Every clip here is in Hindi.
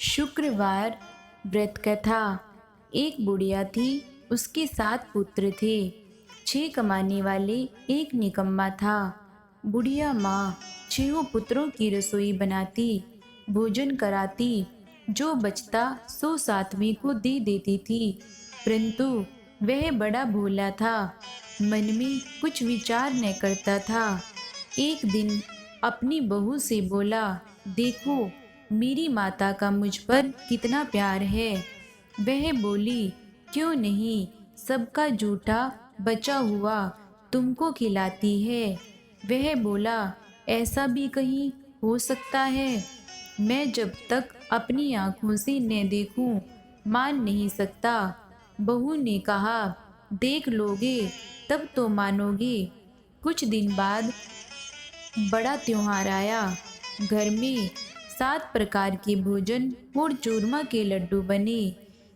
शुक्रवार व्रत कथा। एक बुढ़िया थी, उसके 7 पुत्र थे। 6 कमाने वाले, एक निकम्मा था। बुढ़िया माँ 6 पुत्रों की रसोई बनाती, भोजन कराती, जो बचता सो 7वें को दे देती थी। परंतु वह बड़ा भोला था, मन में कुछ विचार न करता था। एक दिन अपनी बहू से बोला, देखो मेरी माता का मुझ पर कितना प्यार है। वह बोली, क्यों नहीं, सबका जूठा बचा हुआ तुमको खिलाती है। वह बोला, ऐसा भी कहीं हो सकता है? मैं जब तक अपनी आंखों से न देखूं, मान नहीं सकता। बहू ने कहा, देख लोगे तब तो मानोगे। कुछ दिन बाद बड़ा त्योहार आया। घर में 7 प्रकार के भोजन और चूरमा के लड्डू बने।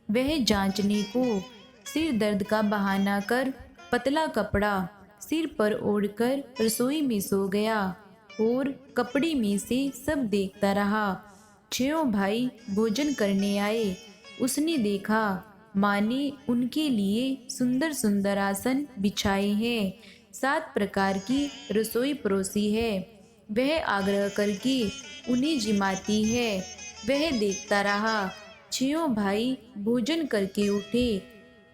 वह जांचने को सिर दर्द का बहाना कर पतला कपड़ा सिर पर ओढ़कर रसोई में सो गया और कपड़े में से सब देखता रहा। 6 भाई भोजन करने आए। उसने देखा माँ ने उनके लिए सुंदर सुंदर आसन बिछाए हैं, 7 प्रकार की रसोई परोसी है। वह आग्रह करके उन्हें जिमाती है। वह देखता रहा। 6 भाई भोजन करके उठे।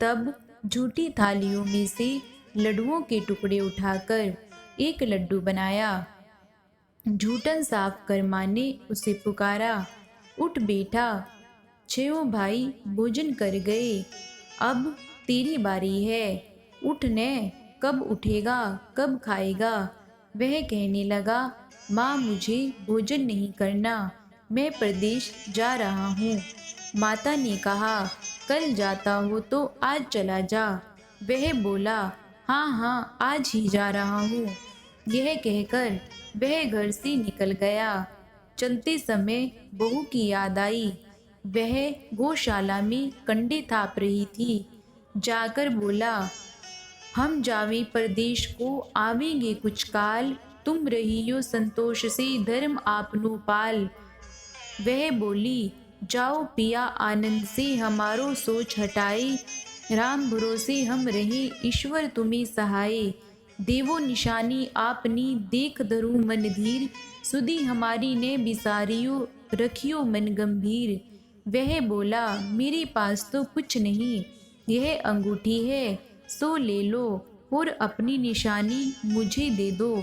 तब झूठी थालियों में से लड्डुओं के टुकड़े उठाकर एक लड्डू बनाया। झूठन साफ कर माँ ने उसे पुकारा, उठ बेटा। 6 भाई भोजन कर गए, अब तेरी बारी है। उठ ने, कब उठेगा, कब खाएगा? वह कहने लगा, माँ मुझे भोजन नहीं करना, मैं प्रदेश जा रहा हूँ। माता ने कहा, कल जाता हो तो आज चला जा। वह बोला, हाँ हाँ आज ही जा रहा हूँ। यह कहकर वह घर से निकल गया। चलते समय बहू की याद आई। वह गौशाला में कंडे थाप रही थी। जाकर बोला, हम जावे परदेश को आवेंगे कुछ काल, तुम रहियो संतोष से धर्म आपनु पाल। वह बोली, जाओ पिया आनंद से हमारो सोच हटाए, राम भरोसे हम रहे ईश्वर तुम्हें सहाय। देवो निशानी आपनी देख धरू मन धीर, सुधी हमारी ने बिसारियो रखियो मन गंभीर। वह बोला, मेरे पास तो कुछ नहीं, यह अंगूठी है, सो ले लो और अपनी निशानी मुझे दे दो।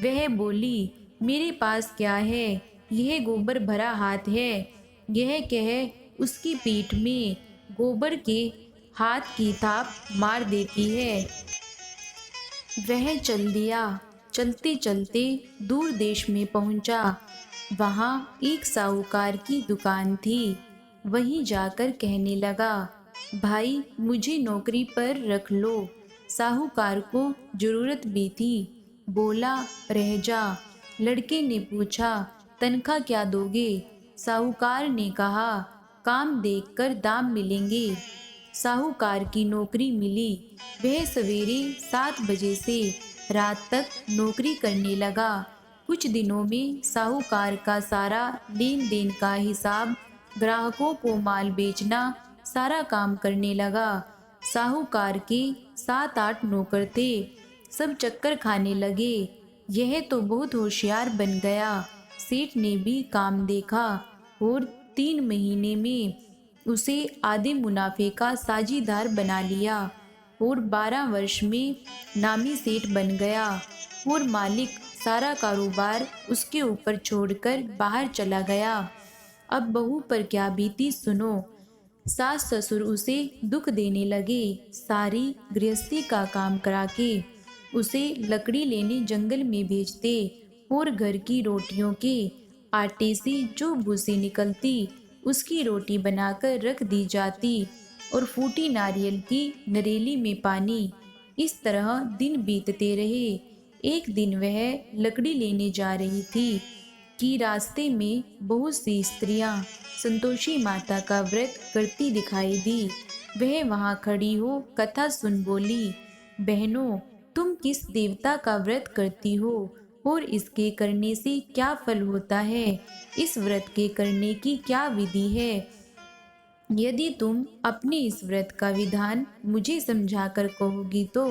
वह बोली, मेरे पास क्या है, यह गोबर भरा हाथ है। यह कह उसकी पीठ में गोबर के हाथ की थाप मार देती है। वह चल दिया। चलते चलते दूर देश में पहुंचा। वहाँ एक साहूकार की दुकान थी। वहीं जाकर कहने लगा, भाई मुझे नौकरी पर रख लो। साहूकार को जरूरत भी थी। बोला, रह जा। लड़के ने पूछा, तनख्वाह क्या दोगे? साहूकार ने कहा, काम देखकर दाम मिलेंगे। साहूकार की नौकरी मिली। वह सवेरे 7 बजे से रात तक नौकरी करने लगा। कुछ दिनों में साहूकार का सारा लेन देन का हिसाब, ग्राहकों को माल बेचना, सारा काम करने लगा। साहूकार के 7-8 नौकर थे, सब चक्कर खाने लगे। यह तो बहुत होशियार बन गया। सेठ ने भी काम देखा और 3 महीने में उसे आधे मुनाफे का साझीदार बना लिया और 12 वर्ष में नामी सेठ बन गया और मालिक सारा कारोबार उसके ऊपर छोड़कर बाहर चला गया। अब बहू पर क्या बीती सुनो। सास ससुर उसे दुख देने लगे। सारी गृहस्थी का काम करा के उसे लकड़ी लेने जंगल में भेजते और घर की रोटियों के आटे से जो भूसी निकलती उसकी रोटी बनाकर रख दी जाती और फूटी नारियल की नरेली में पानी। इस तरह दिन बीतते रहे। एक दिन वह लकड़ी लेने जा रही थी कि रास्ते में बहुत सी स्त्रियां संतोषी माता का व्रत करती दिखाई दी। वह वहां खड़ी हो कथा सुन बोली, बहनों तुम किस देवता का व्रत करती हो और इसके करने से क्या फल होता है, इस व्रत के करने की क्या विधि है। यदि तुम अपने इस व्रत का विधान मुझे समझाकर कहोगी तो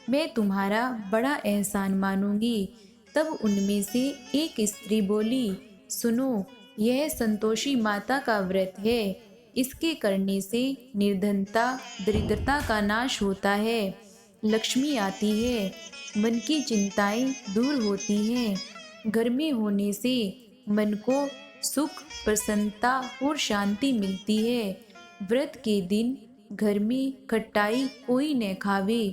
मैं तुम्हारा बड़ा एहसान मानूंगी। तब उनमें से एक स्त्री बोली, सुनो, यह संतोषी माता का व्रत है। इसके करने से निर्धनता दरिद्रता का नाश होता है, लक्ष्मी आती है, मन की चिंताएं दूर होती हैं। घर में होने से मन को सुख, प्रसन्नता और शांति मिलती है। व्रत के दिन घर में खटाई कोई न खावे।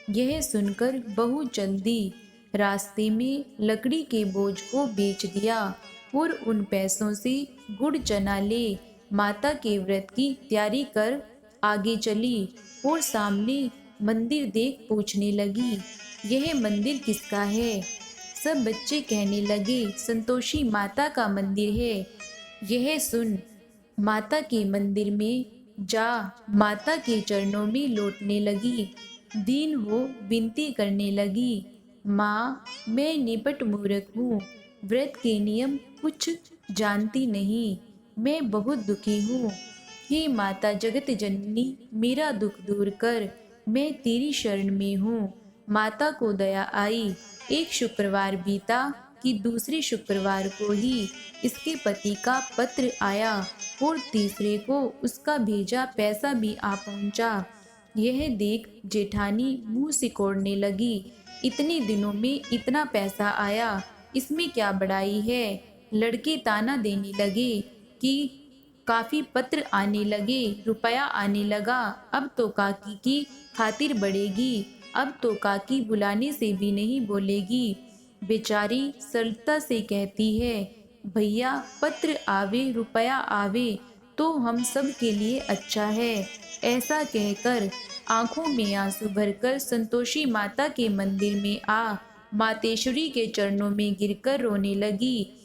यह सुनकर बहू जल्दी रास्ते में लकड़ी के बोझ को बेच दिया और उन पैसों से गुड़ चना ले माता के व्रत की तैयारी कर आगे चली और सामने मंदिर देख पूछने लगी, यह मंदिर किसका है। सब बच्चे कहने लगे, संतोषी माता का मंदिर है। यह सुन माता के मंदिर में जा माता के चरणों में लौटने लगी। दीन हो विनती करने लगी, माँ, मैं निपट मूर्ख हूँ, व्रत के नियम कुछ जानती नहीं, मैं बहुत दुखी हूँ। हे माता जगत जननी, मेरा दुख दूर कर, मैं तेरी शरण में हूँ। माता को दया आई। एक शुक्रवार बीता कि दूसरे शुक्रवार को ही इसके पति का पत्र आया और तीसरे को उसका भेजा पैसा भी आ पहुंचा। यह देख जेठानी मुंह सिकोड़ने लगी, इतने दिनों में इतना पैसा आया, इसमें क्या बड़ाई है। लड़के ताना देने लगे कि काफी पत्र आने लगे, रुपया आने लगा, अब तो काकी की खातिर बढ़ेगी, अब तो काकी बुलाने से भी नहीं बोलेगी। बेचारी सरलता से कहती है, भैया पत्र आवे रुपया आवे तो हम सब के लिए अच्छा है। ऐसा कहकर आंखों में आंसू भरकर संतोषी माता के मंदिर में आ मातेश्वरी के चरणों में गिरकर रोने लगी।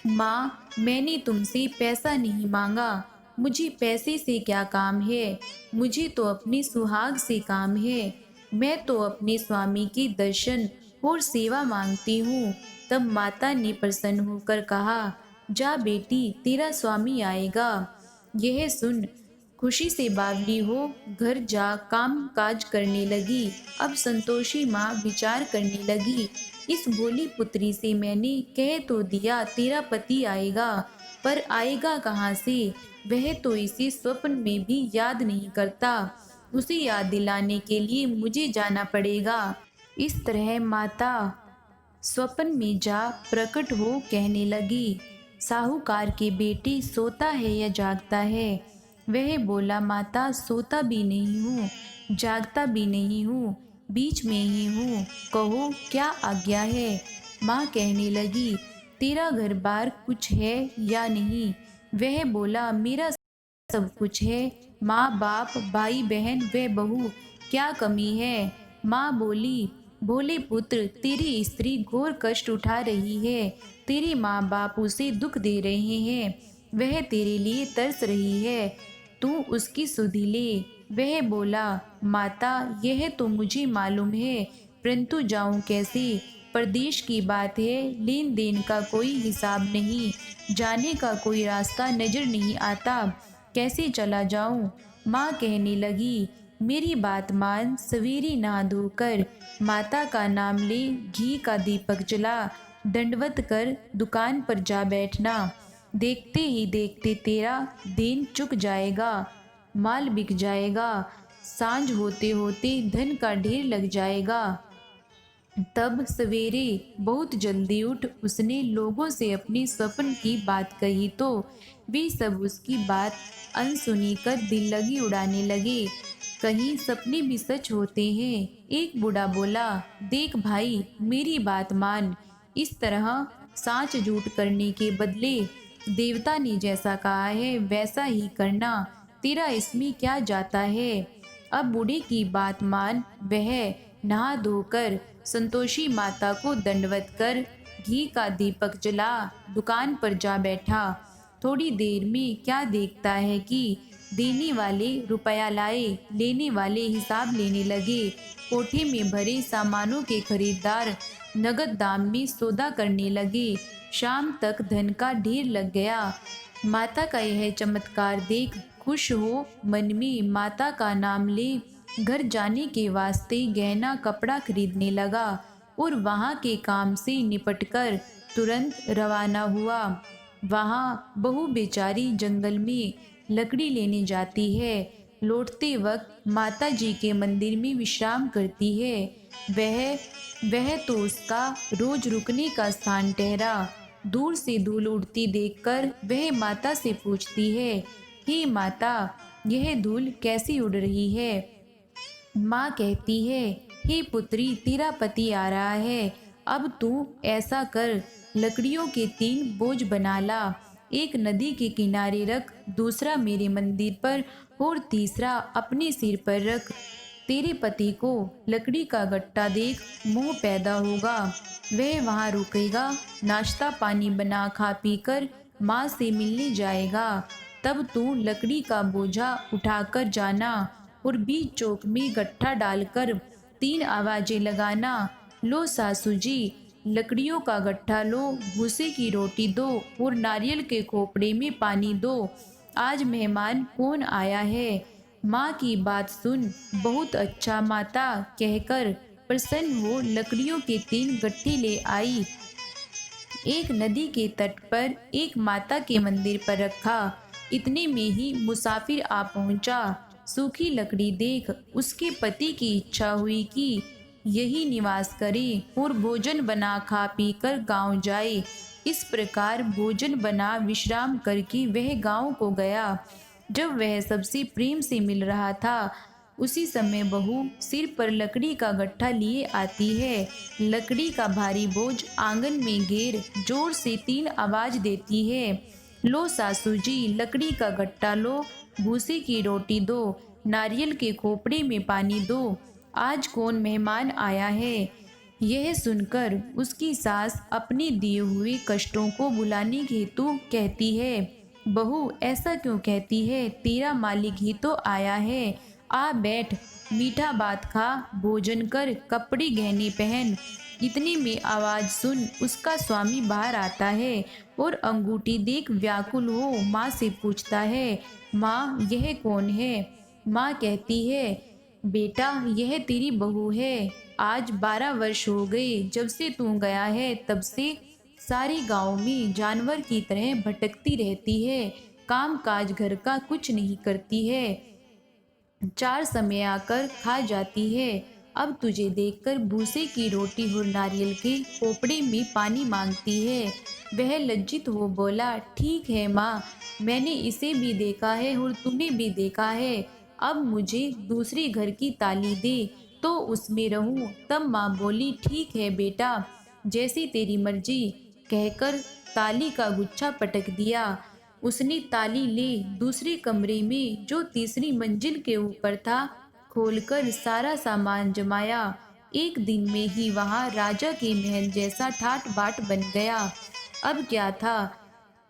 माँ, मैंने तुमसे पैसा नहीं मांगा, मुझे पैसे से क्या काम है, मुझे तो अपने सुहाग से काम है। मैं तो अपने स्वामी के दर्शन और सेवा मांगती हूँ। तब माता ने प्रसन्न होकर कहा, जा बेटी, तेरा स्वामी आएगा। यह सुन खुशी से बावली हो घर जा काम काज करने लगी। अब संतोषी माँ विचार करने लगी, इस भोली पुत्री से मैंने कह तो दिया तेरा पति आएगा, पर आएगा कहाँ से, वह तो इसे स्वप्न में भी याद नहीं करता, उसे याद दिलाने के लिए मुझे जाना पड़ेगा। इस तरह माता स्वप्न में जा प्रकट हो कहने लगी, साहूकार के बेटे सोता है या जागता है। वह बोला, माता सोता भी नहीं हूँ, जागता भी नहीं हूँ, बीच में ही हूँ, कहो क्या आज्ञा है। माँ कहने लगी, तेरा घर बार कुछ है या नहीं। वह बोला, मेरा सब कुछ है, माँ बाप भाई बहन व बहू, क्या कमी है। माँ बोली, भोले पुत्र, तेरी स्त्री घोर कष्ट उठा रही है, तेरे माँ बाप उसे दुख दे रहे हैं, वह तेरे लिए तरस रही है, तू उसकी सुधि ले। वह बोला, माता यह तो मुझे मालूम है, परंतु जाऊं कैसे, प्रदेश की बात है, लेन देन का कोई हिसाब नहीं, जाने का कोई रास्ता नजर नहीं आता, कैसे चला जाऊं। माँ कहने लगी, मेरी बात मान, सवेरे नहा धोकर माता का नाम ले, घी का दीपक जला, दंडवत कर दुकान पर जा बैठना, देखते ही देखते तेरा दिन चुक जाएगा, माल बिक जाएगा, सांझ होते होते धन का ढेर लग जाएगा। तब सवेरे बहुत जल्दी उठ उसने लोगों से अपनी स्वप्न की बात कही तो वे सब उसकी बात अनसुनी कर दिल लगी उड़ाने लगे, कहीं सपने भी सच होते हैं। एक बूढ़ा बोला, देख भाई, मेरी बात मान, इस तरह सांच झूठ करने के बदले देवता ने जैसा कहा है वैसा ही करना, तेरा इसमें क्या जाता है। अब बूढ़े की बात मान वह नहा धोकर संतोषी माता को दंडवत कर घी का दीपक जला दुकान पर जा बैठा। थोड़ी देर में क्या देखता है कि देने वाले रुपया लाए, लेने वाले हिसाब लेने लगे। कोठे में भरे सामानों के खरीदार नगद दाम में सौदा करने लगे। शाम तक धन का ढेर लग गया। माता का यह चमत्कार देख खुश हो मन में माता का नाम ले घर जाने के वास्ते गहना कपड़ा खरीदने लगा और वहाँ के काम से निपटकर तुरंत रवाना हुआ। वहाँ बहू बेचारी जंगल में लकड़ी लेने जाती है। लौटते वक्त माता जी के मंदिर में विश्राम करती है। वह तो उसका रोज रुकने का स्थान ठहरा। दूर से धूल उड़ती देखकर वह माता से पूछती है, हे माता, यह धूल कैसी उड़ रही है? माँ कहती है, हे पुत्री, तेरा पति आ रहा है। अब तू ऐसा कर, लकड़ियों के 3 बोझ बना ला। एक नदी के किनारे रख, दूसरा मेरे मंदिर पर और तीसरा अपने सिर पर रख। तेरे पति को लकड़ी का गट्टा देख मोह पैदा होगा। वह वहाँ रुकेगा, नाश्ता पानी बना खा पी कर माँ से मिलने जाएगा। तब तू लकड़ी का बोझा उठाकर जाना और बीच चौक में गट्ठा डालकर 3 आवाजें लगाना, लो सासू जी, लकड़ियों का गट्ठा लो, भूसे की रोटी दो और नारियल के खोपड़े में पानी दो। आज मेहमान कौन आया है? माँ की बात सुन, बहुत अच्छा माता कहकर प्रसन्न हो लकड़ियों के 3 गट्ठे ले आई। एक नदी के तट पर एक माता के मंदिर पर रखा। इतने में ही मुसाफिर आ पहुंचा। सूखी लकड़ी देख उसके पति की इच्छा हुई कि यही निवास करे और भोजन बना खा पी कर गाँव जाए। इस प्रकार भोजन बना विश्राम करके वह गाँव को गया। जब वह सबसे प्रेम से मिल रहा था, उसी समय बहू सिर पर लकड़ी का गट्ठा लिए आती है। लकड़ी का भारी बोझ आंगन में घेर जोर से 3 आवाज देती है, लो सासू जी, लकड़ी का गट्टा लो, भूसे की रोटी दो, नारियल के खोपड़े में पानी दो। आज कौन मेहमान आया है? यह सुनकर उसकी सास अपने दिए हुए कष्टों को भुलाने हेतु कहती है, बहू ऐसा क्यों कहती है? तेरा मालिक ही तो आया है। आ बैठ, मीठा बात खा, भोजन कर, कपड़े गहने पहन। इतने में आवाज सुन उसका स्वामी बाहर आता है और अंगूठी देख व्याकुल हो माँ से पूछता है, माँ यह कौन है? माँ कहती है, बेटा यह तेरी बहू है। आज 12 वर्ष हो गए जब से तू गया है, तब से सारे गांव में जानवर की तरह भटकती रहती है। काम काज घर का कुछ नहीं करती है। 4 समय आकर खा जाती है। अब तुझे देखकर भूसे की रोटी और नारियल के खोपड़े में पानी मांगती है। वह लज्जित हो बोला, ठीक है माँ, मैंने इसे भी देखा है और तुम्हें भी देखा है। अब मुझे दूसरे घर की ताली दे तो उसमें रहूं। तब माँ बोली, ठीक है बेटा, जैसी तेरी मर्जी, कहकर ताली का गुच्छा पटक दिया। उसने ताली ले दूसरे कमरे में जो तीसरी मंजिल के ऊपर था खोलकर सारा सामान जमाया। एक दिन में ही वहां राजा के महल जैसा ठाट बाट बन गया। अब क्या था,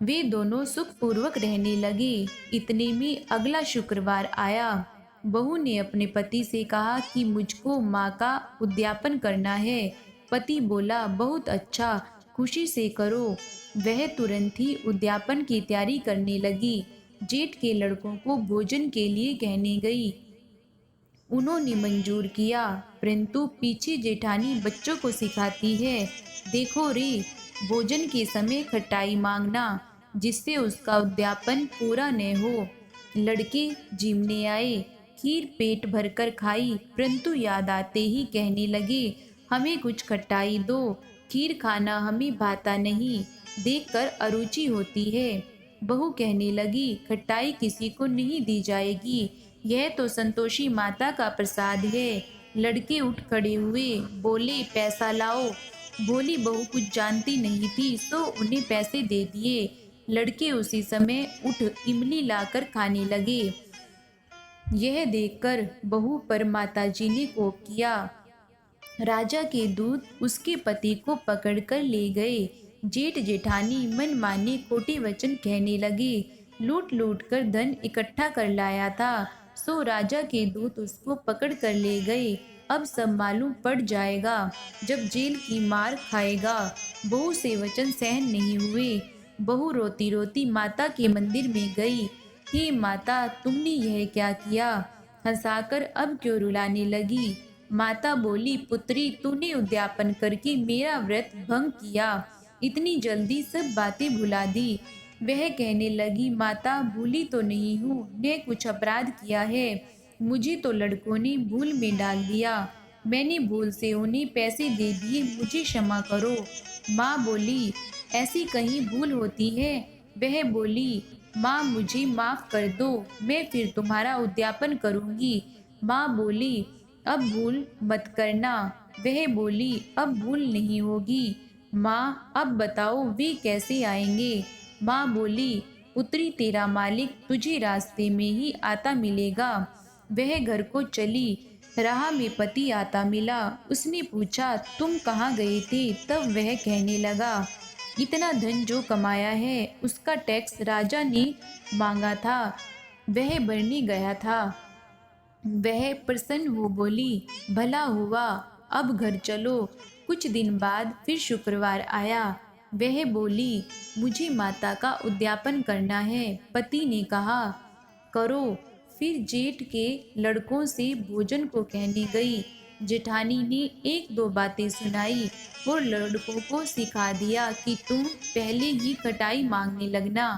वे दोनों सुखपूर्वक रहने लगे। इतने में अगला शुक्रवार आया। बहू ने अपने पति से कहा कि मुझको माँ का उद्यापन करना है। पति बोला, बहुत अच्छा, खुशी से करो। वह तुरंत ही उद्यापन की तैयारी करने लगी। जेठ के लड़कों को भोजन के लिए कहने गई। उन्होंने मंजूर किया, परंतु पीछे जेठानी बच्चों को सिखाती है, देखो रे, भोजन के समय खटाई मांगना, जिससे उसका उद्यापन पूरा न हो। लड़के जिमने आए, खीर पेट भरकर खाई, परंतु याद आते ही कहने लगे, हमें कुछ खटाई दो, खीर खाना हमें भाता नहीं, देखकर अरुचि होती है। बहू कहने लगी, खटाई किसी को नहीं दी जाएगी, यह तो संतोषी माता का प्रसाद है। लड़के उठ खड़े हुए, बोले, पैसा लाओ। बोली बहू कुछ जानती नहीं थी, तो उन्हें पैसे दे दिए। लड़के उसी समय उठ इमली लाकर खाने लगे। यह देखकर बहू पर माताजी ने कोप किया। राजा के दूत उसके पति को पकड़कर ले गए। जेठ जेठानी मन माने खोटे वचन कहने लगे। लूट लूट कर धन इकट्ठा कर लाया था, सो राजा के दूत उसको पकड़ कर ले गए। अब सब मालूम पड़ जाएगा जब जेल की मार खाएगा। बहू से वचन सहन नहीं हुए। बहू रोती रोती माता के मंदिर में गई। हे माता, तुमने यह क्या किया? हंसाकर अब क्यों रुलाने लगी? माता बोली, पुत्री, तूने उद्यापन करके मेरा व्रत भंग किया। इतनी जल्दी सब बातें भुला दी। वह कहने लगी, माता, भूली तो नहीं हूँ, ने कुछ अपराध किया है। मुझे तो लड़कों ने भूल में डाल दिया। मैंने भूल से उन्हें पैसे दे दिए, मुझे क्षमा करो। माँ बोली, ऐसी कहीं भूल होती है? वह बोली, माँ, मुझे माफ कर दो, मैं फिर तुम्हारा उद्यापन करूँगी। माँ बोली, अब भूल मत करना। वह बोली, अब भूल नहीं होगी। माँ, अब बताओ वे कैसे आएंगे? माँ बोली, पुत्री, तेरा मालिक तुझे रास्ते में ही आता मिलेगा। वह घर को चली। राह में पति आता मिला। उसने पूछा, तुम कहाँ गए थे? तब वह कहने लगा, इतना धन जो कमाया है उसका टैक्स राजा ने मांगा था, वह भरने गया था। वह प्रसन्न हो बोली, भला हुआ, अब घर चलो। कुछ दिन बाद फिर शुक्रवार आया। वह बोली, मुझे माता का उद्यापन करना है। पति ने कहा, करो। फिर जेठ के लड़कों से भोजन को कहने गई। जेठानी ने एक दो बातें सुनाई और लड़कों को सिखा दिया कि तुम पहले ही खटाई मांगने लगना।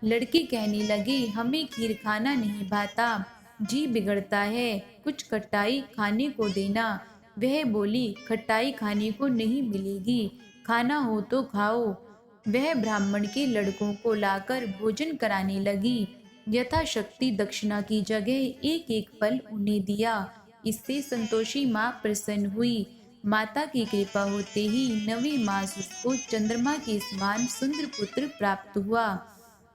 लड़के कहने लगे, हमें खीर खाना नहीं भाता, जी बिगड़ता है, कुछ खटाई खाने को देना। वह बोली, खटाई खाने को नहीं मिलेगी, खाना हो तो खाओ। वह ब्राह्मण के लड़कों को लाकर भोजन कराने लगी। यथाशक्ति दक्षिणा की जगह एक एक फल उन्हें दिया। इससे संतोषी माँ प्रसन्न हुई। माता की कृपा होते ही 9वें मास उसको चंद्रमा के समान सुंदर पुत्र प्राप्त हुआ।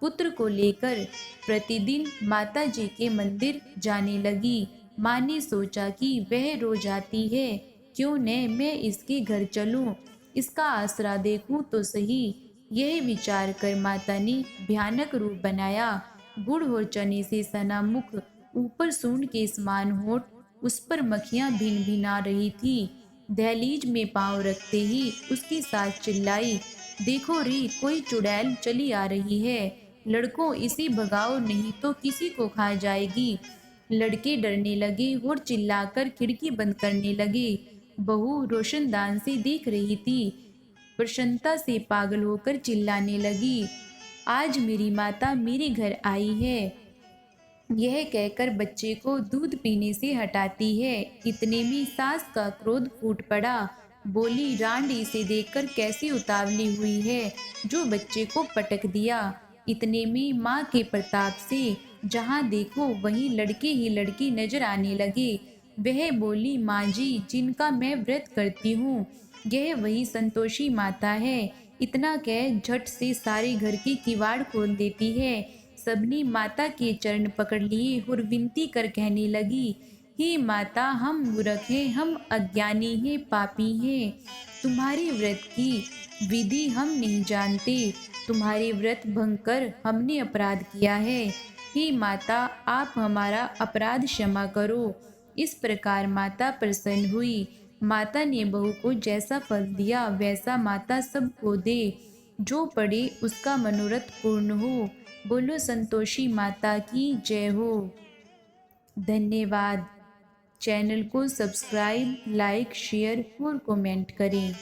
पुत्र को लेकर प्रतिदिन माता जी के मंदिर जाने लगी। माँ ने सोचा कि वह रोज आती है, क्यों न मैं इसके घर चलूं, इसका आसरा देखूं तो सही। यह विचार कर माता ने भयानक रूप बनाया। गुड़ और चने से सना मुख, ऊपर सूंड के समान होठ, उस पर मक्खियां भिन भिना रही थी। दहलीज में पांव रखते ही उसकी सास चिल्लाई, देखो रे, कोई चुड़ैल चली आ रही है, लड़कों इसे भगाओ नहीं तो किसी को खा जाएगी। लड़के डरने लगे और चिल्लाकर खिड़की बंद करने लगे। बहू रोशनदान से देख रही थी। प्रसन्नता से पागल होकर चिल्लाने लगी, आज मेरी माता मेरे घर आई है। यह कहकर बच्चे को दूध पीने से हटाती है। इतने में सास का क्रोध फूट पड़ा। बोली, रांड इसे देखकर कैसी उतावली हुई है, जो बच्चे को पटक दिया। इतने में माँ के प्रताप से जहाँ देखो वहीं लड़के ही लड़की नजर आने लगे। वह बोली, माँ जी, जिनका मैं व्रत करती हूँ, यह वही संतोषी माता है। इतना कह झट से सारे घर की किवाड़ खोल देती है। सबने माता के चरण पकड़ लिए और विनती कर कहने लगी, हे माता, हम मूर्ख हैं, हम अज्ञानी हैं, पापी हैं। तुम्हारे व्रत की विधि हम नहीं जानते। तुम्हारे व्रत भंग कर हमने अपराध किया है। हे माता, आप हमारा अपराध क्षमा करो। इस प्रकार माता प्रसन्न हुई। माता ने बहू को जैसा फल दिया वैसा माता सबको दे। जो पढ़े उसका मनोरथ पूर्ण हो। बोलो संतोषी माता की जय हो। धन्यवाद। चैनल को सब्सक्राइब, लाइक, शेयर और कमेंट करें।